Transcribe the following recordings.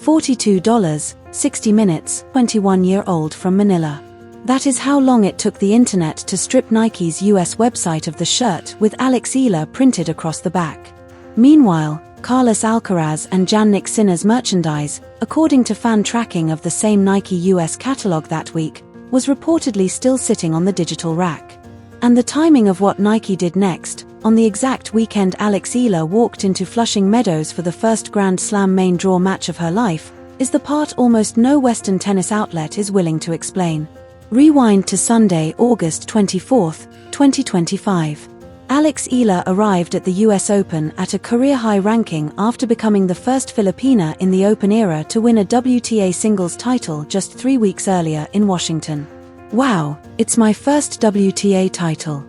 $42, 60 minutes, 21-year-old from Manila. That is how long it took the internet to strip Nike's US website of the shirt with Alex Eala printed across the back. Meanwhile, Carlos Alcaraz and Jannik Sinner's merchandise, according to fan tracking of the same Nike US catalog that week, was reportedly still sitting on the digital rack. And the timing of what Nike did next, on the exact weekend Alex Eala walked into Flushing Meadows for the first Grand Slam main draw match of her life, is the part almost no Western tennis outlet is willing to explain. Rewind to Sunday, August 24, 2025. Alex Eala arrived at the US Open at a career-high ranking after becoming the first Filipina in the Open era to win a WTA singles title just 3 weeks earlier in Washington. Wow, it's my first WTA title.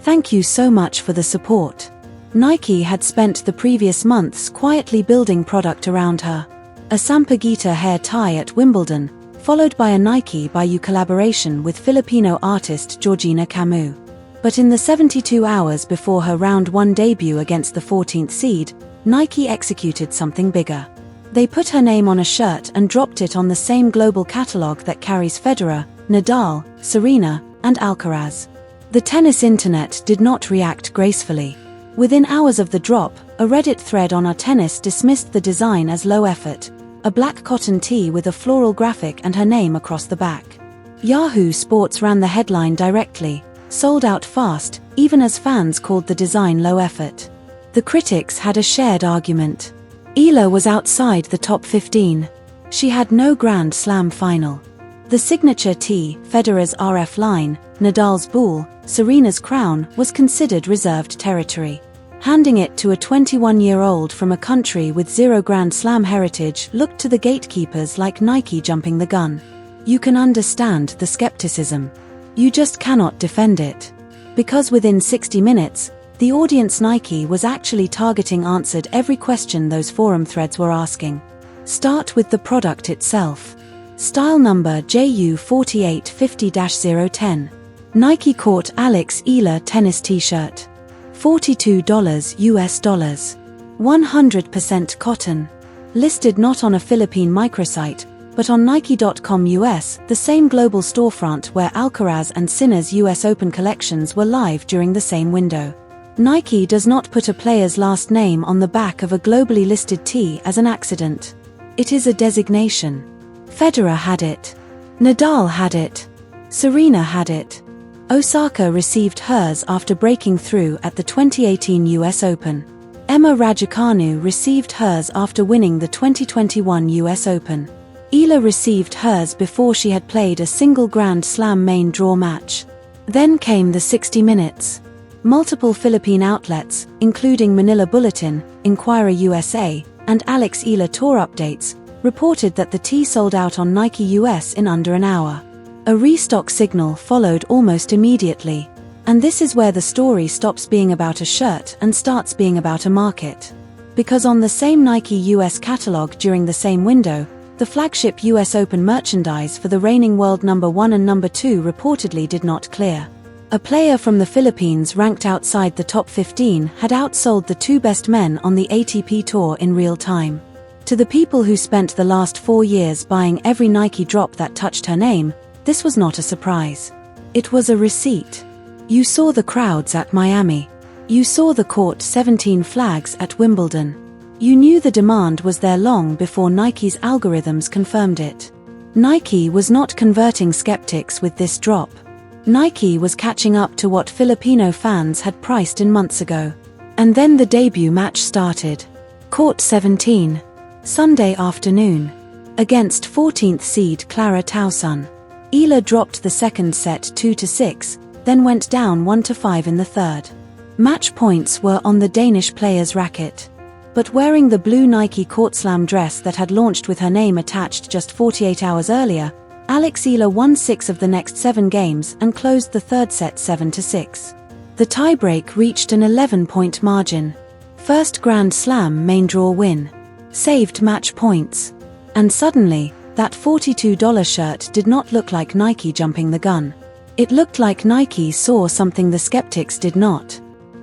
Thank you so much for the support. Nike had spent the previous months quietly building product around her. A Sampaguita hair tie at Wimbledon, followed by a Nike by You collaboration with Filipino artist Georgina Camus. But in the 72 hours before her round 1 debut against the 14th seed, Nike executed something bigger. They put her name on a shirt and dropped it on the same global catalog that carries Federer, Nadal, Serena, and Alcaraz. The tennis internet did not react gracefully. Within hours of the drop, a Reddit thread on Our Tennis dismissed the design as low effort, a black cotton tee with a floral graphic and her name across the back. Yahoo Sports ran the headline directly, sold out fast, even as fans called the design low effort. The critics had a shared argument. Eala was outside the top 15. She had no Grand Slam final. The signature tee, Federer's RF line, Nadal's ball, Serena's crown, was considered reserved territory. Handing it to a 21-year-old from a country with zero Grand Slam heritage looked to the gatekeepers like Nike jumping the gun. You can understand the skepticism. You just cannot defend it. Because within 60 minutes, the audience Nike was actually targeting answered every question those forum threads were asking. Start with the product itself. Style number JU4850-010. Nike Court Alex Eala tennis t-shirt. $42 US dollars. 100% cotton. Listed not on a Philippine microsite, but on Nike.com US, the same global storefront where Alcaraz and Sinner's US Open collections were live during the same window. Nike does not put a player's last name on the back of a globally listed tee as an accident. It is a designation. Federer had it. Nadal had it. Serena had it. Osaka received hers after breaking through at the 2018 US Open. Emma Raducanu received hers after winning the 2021 US Open. Eala received hers before she had played a single Grand Slam main draw match. Then came the 60 minutes. Multiple Philippine outlets, including Manila Bulletin, Inquirer USA, and Alex Eala Tour Updates, reported that the tee sold out on Nike US in under an hour. A restock signal followed almost immediately. And this is where the story stops being about a shirt and starts being about a market. Because on the same Nike US catalog during the same window, the flagship US Open merchandise for the reigning world number 1 and number 2 reportedly did not clear. A player from the Philippines ranked outside the top 15 had outsold the 2 best men on the ATP Tour in real time. To the people who spent the last 4 years buying every Nike drop that touched her name, this was not a surprise. It was a receipt. You saw the crowds at Miami. You saw the court 17 flags at Wimbledon. You knew the demand was there long before Nike's algorithms confirmed it. Nike was not converting skeptics with this drop. Nike was catching up to what Filipino fans had priced in months ago. And then the debut match started. Court 17. Sunday afternoon. Against 14th seed Clara Tauson. Eala dropped the second set 2-6, then went down 1-5 in the third. Match points were on the Danish player's racket. But wearing the blue Nike Court Slam dress that had launched with her name attached just 48 hours earlier, Alex Eala won 6 of the next 7 games and closed the third set 7-6. The tiebreak reached an 11-point margin. First Grand Slam main draw win. Saved match points. And suddenly, that $42 shirt did not look like Nike jumping the gun. It looked like Nike saw something the skeptics did not.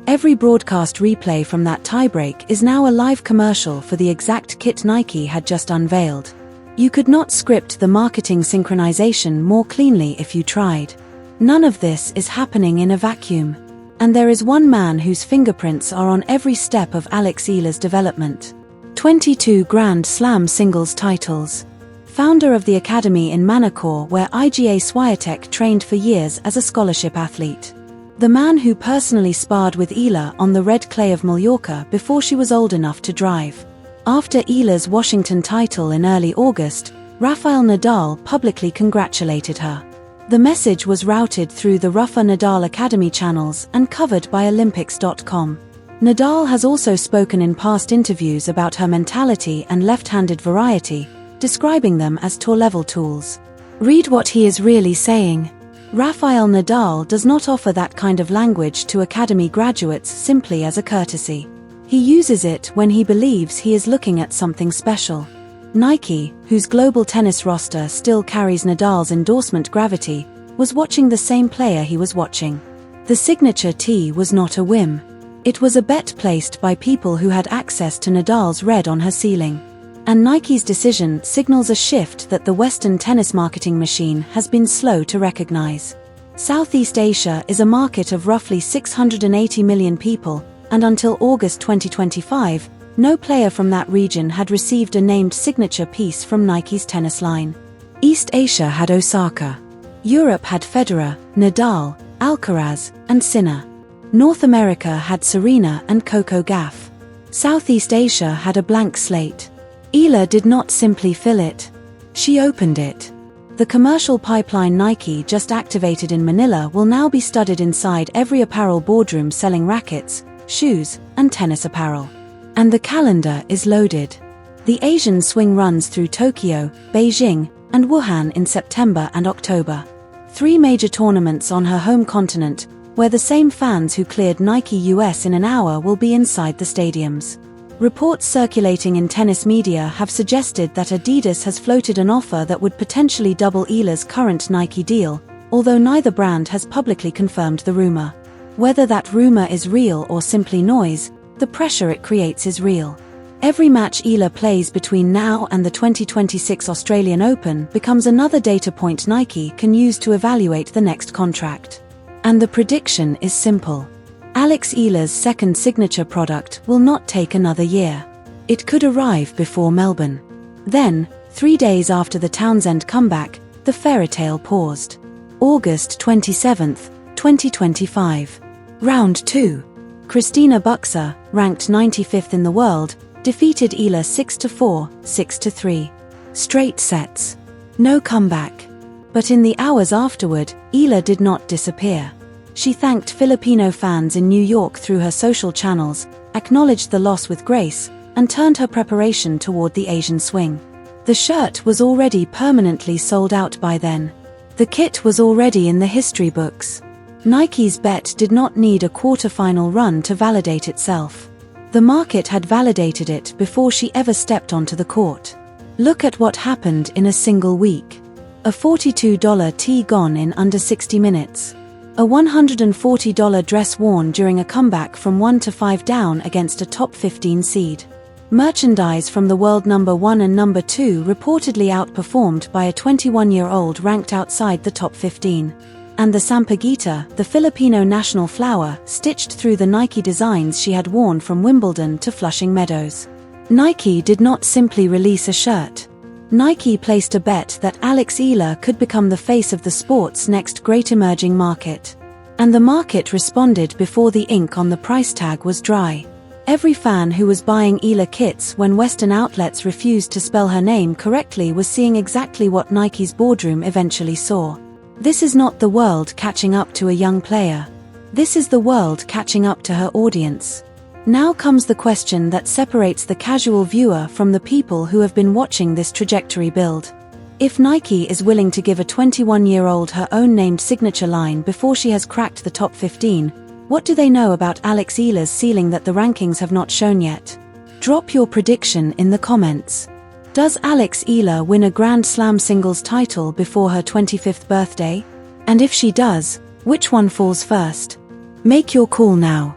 Every broadcast replay from that tiebreak is now a live commercial for the exact kit Nike had just unveiled. You could not script the marketing synchronization more cleanly if you tried. None of this is happening in a vacuum. And there is one man whose fingerprints are on every step of Alex Eala's development. 22 Grand Slam singles titles. Founder of the academy in Manacor where Iga Swiatek trained for years as a scholarship athlete. The man who personally sparred with Eala on the red clay of Mallorca before she was old enough to drive. After Eala's Washington title in early August, Rafael Nadal publicly congratulated her. The message was routed through the Rafa Nadal Academy channels and covered by Olympics.com. Nadal has also spoken in past interviews about her mentality and left-handed variety, describing them as tour-level tools. Read what he is really saying. Rafael Nadal does not offer that kind of language to academy graduates simply as a courtesy. He uses it when he believes he is looking at something special. Nike, whose global tennis roster still carries Nadal's endorsement gravity, was watching the same player he was watching. The signature tee was not a whim. It was a bet placed by people who had access to Nadal's red on her ceiling. And Nike's decision signals a shift that the Western tennis marketing machine has been slow to recognize. Southeast Asia is a market of roughly 680 million people, and until August 2025, no player from that region had received a named signature piece from Nike's tennis line. East Asia had Osaka. Europe had Federer, Nadal, Alcaraz, and Sinner. North America had Serena and Coco Gauff. Southeast Asia had a blank slate. Eala did not simply fill it. She opened it. The commercial pipeline Nike just activated in Manila will now be studded inside every apparel boardroom selling rackets, shoes, and tennis apparel. And the calendar is loaded. The Asian swing runs through Tokyo, Beijing, and Wuhan in September and October. 3 major tournaments on her home continent, where the same fans who cleared Nike US in an hour will be inside the stadiums. Reports circulating in tennis media have suggested that Adidas has floated an offer that would potentially double Eala's current Nike deal, although neither brand has publicly confirmed the rumor. Whether that rumor is real or simply noise, the pressure it creates is real. Every match Eala plays between now and the 2026 Australian Open becomes another data point Nike can use to evaluate the next contract. And the prediction is simple. Alex Eala's second signature product will not take another year. It could arrive before Melbourne. Then, 3 days after the Townsend comeback, the fairy tale paused. August 27, 2025. Round 2. Christina Buxer, ranked 95th in the world, defeated Eala 6-4, 6-3. Straight sets. No comeback. But in the hours afterward, Eala did not disappear. She thanked Filipino fans in New York through her social channels, acknowledged the loss with grace, and turned her preparation toward the Asian swing. The shirt was already permanently sold out by then. The kit was already in the history books. Nike's bet did not need a quarter-final run to validate itself. The market had validated it before she ever stepped onto the court. Look at what happened in a single week. A $42 tee gone in under 60 minutes. A $140 dress worn during a comeback from 1-5 down against a top 15 seed. Merchandise from the world number 1 and number 2 reportedly outperformed by a 21-year-old ranked outside the top 15. And the sampaguita, the Filipino national flower, stitched through the Nike designs she had worn from Wimbledon to Flushing Meadows. Nike did not simply release a shirt. Nike placed a bet that Alex Eala could become the face of the sport's next great emerging market. And the market responded before the ink on the price tag was dry. Every fan who was buying Eala kits when Western outlets refused to spell her name correctly was seeing exactly what Nike's boardroom eventually saw. This is not the world catching up to a young player. This is the world catching up to her audience. Now comes the question that separates the casual viewer from the people who have been watching this trajectory build. If Nike is willing to give a 21-year-old her own named signature line before she has cracked the top 15, what do they know about Alex Eala's ceiling that the rankings have not shown yet? Drop your prediction in the comments. Does Alex Eala win a Grand Slam singles title before her 25th birthday? And if she does, which one falls first? Make your call now.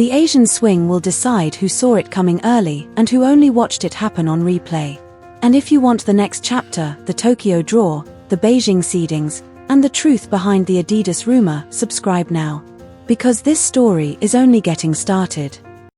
The Asian swing will decide who saw it coming early and who only watched it happen on replay. And if you want the next chapter, the Tokyo draw, the Beijing seedings, and the truth behind the Adidas rumor, subscribe now. Because this story is only getting started.